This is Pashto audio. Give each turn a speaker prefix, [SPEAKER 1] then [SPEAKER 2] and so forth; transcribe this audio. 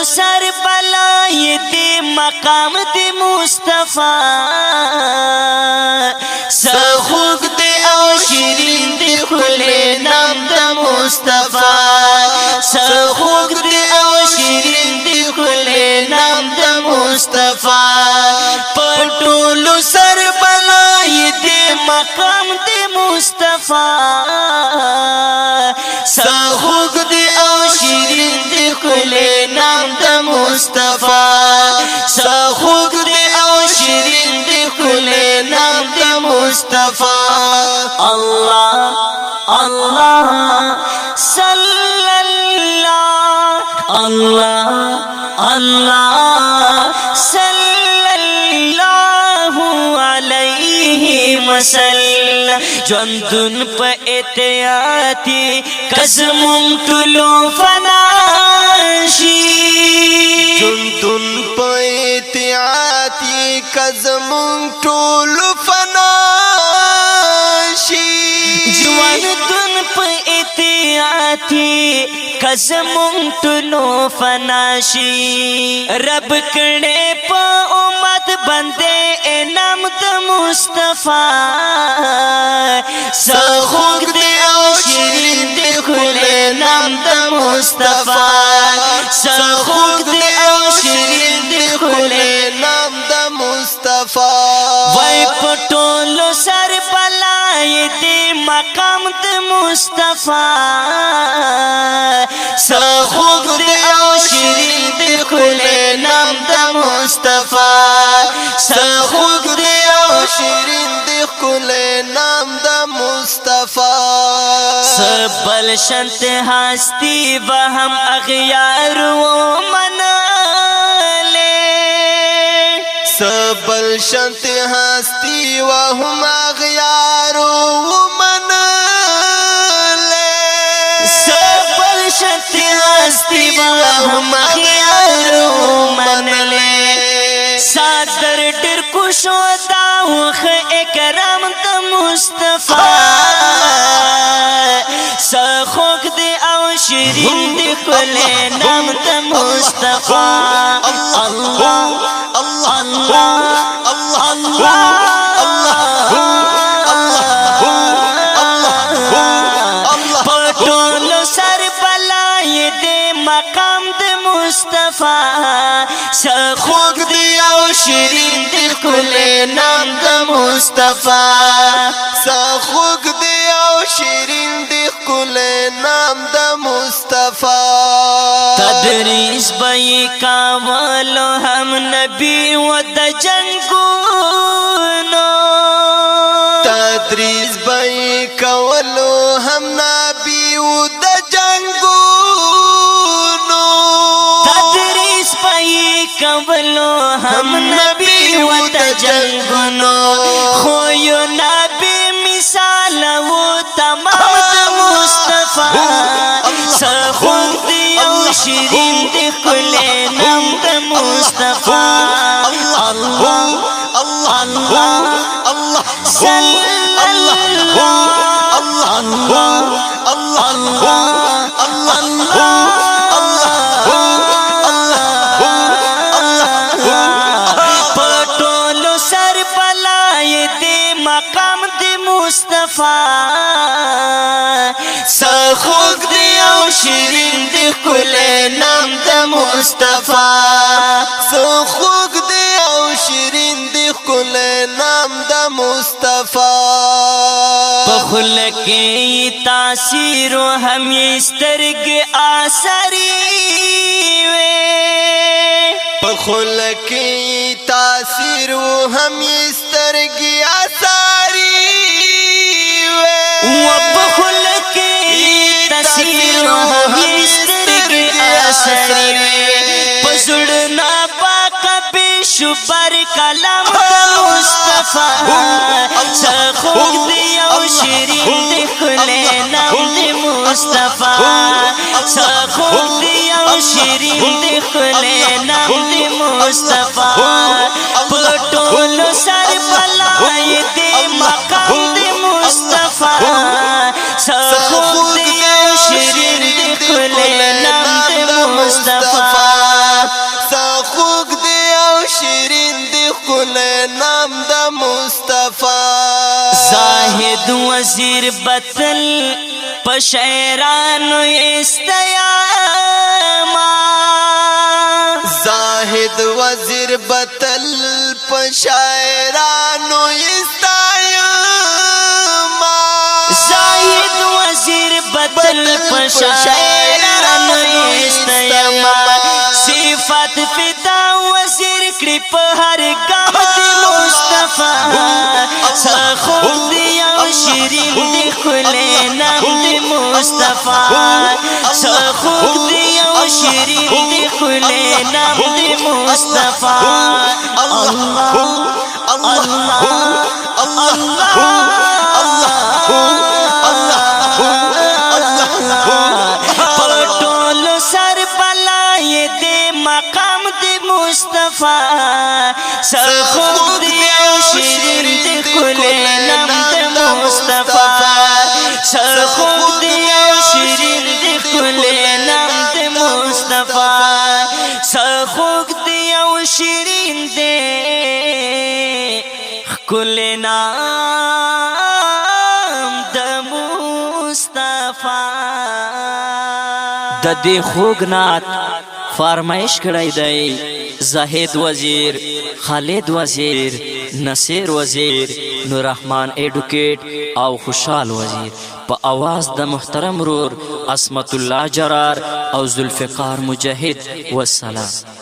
[SPEAKER 1] سر بلای دی مقام دی مصطفی سخوک دی او شیرین دی خلی نام دی مصطفی سخوک دی او شیرین دی خلی نام دی مصطفی پټولو سر بلای دی مقام دی مصطفی سخوک دی او شیرین دی خلی نام دی مصطفی سخوک دی او شیرین دی خلی نام دی مصطفی اللہ اللہ صلی اللہ اللہ اللہ صلی اللہ علیہ وسلم جوندن پا اتیاتی قسمم طلو فناشی
[SPEAKER 2] جوندن پا اتیاتی قسمم طلو فناشی
[SPEAKER 1] جوندن پا اتیاتی قسمم طلو فناشی رب کڑے پا امت بندے انام دا مصطفی سخوک دی او شیرین دی خلی نام دا مصطفی سخوک دی او شیرین دی خلی
[SPEAKER 2] نام دا مصطفی
[SPEAKER 1] وی پٹولو سر بلائی دی مقام دی مصطفی سخوک دی او شیرین دی خلی نام دا مصطفی سخوک دی او
[SPEAKER 2] شیرین دی خلی نام دا مصطفی
[SPEAKER 1] سبل شنت ہستی وہم اغیار و منالے
[SPEAKER 2] سبل شنت ہستی وہم اغیار و منالے
[SPEAKER 1] سبل شنت ہستی وہم اغیار و منالے صادر ڈر کشو داوخ اکرام دا مصطفی سخوک دی او شیرین دی کلی نام دا مصطفی اللہ اللہ اللہ پٹولو سر بلائی دی مقام دی مصطفی سخوک دی او شیرین دی کلی نام دا مصطفی
[SPEAKER 2] سخوک دی او شیرین دی کلی نام دا مصطفی
[SPEAKER 1] تدریس بئی کاولو ہم نبی و دا جنگونو
[SPEAKER 2] تدریس بئی کولو ہم نبی و دا جنگونو
[SPEAKER 1] تدریس بئی کاولو ہم نبی و دا جنگونو خویو نبی مثال و تمام دا مصطفی سخوک دی او شیرین دی کلی نام دا مصطفی اللہ اللہ صلی اللہ پٹولو سر بلائی دی مقام دی مصطفی سخوک دی او شیرین دی کلی نام دا مصطفی
[SPEAKER 2] سخوک دی او شیرین دی کلی نام دا مصطفی
[SPEAKER 1] پخلکی تاثیر و ہم استرگ آثری وے
[SPEAKER 2] پخلکی تاثیر و ہم استرگی آثاری وے
[SPEAKER 1] پخلکی تاثیر و ہم استرگ آثری وے پسڑنا پاک بیشبر کلام دا مصطفی سخوک دی او شیرین دی کلی نام دی مصطفی سخوک دی او شیرین دی کلی نام دی مصطفی پٹولو سر بلائی دی مقام دی مصطفی سخوک دی او شیرین دی کلی نام دی مصطفی زاهد وزیر بتل پشیرانو استیاما
[SPEAKER 2] زاهد وزیر بتل پشاعرانو استایما
[SPEAKER 1] زاهد وزیر بتل پشیرانو استیاما صفات فدا وزیر کړي په هر ګام د مصطفی سخوږ دی او شیرین دی ښکلی نام د مصطفی سخوږ دی او شیرین دی ښکلی نام د مصطفی الله الله پټولو سر بلای دی مقام دی مصطفی سرخوږ دی او شیرین دی ښکلی نام د مصطفی سرخوږ دی او شیرین دی ښکلی نام د مصطفی سرخوږ دی او شیرین دی ښکلی نام د مصطفی د دې خوږ نعت فرمایش کړی دی زاهد وزیر خالد وزیر نصیر وزیر نور رحمان ایڈوکیٹ او خوشحال وزیر په आवाज د محترم رور عصمت الله جرار او ذوالفقار مجاهد والسلام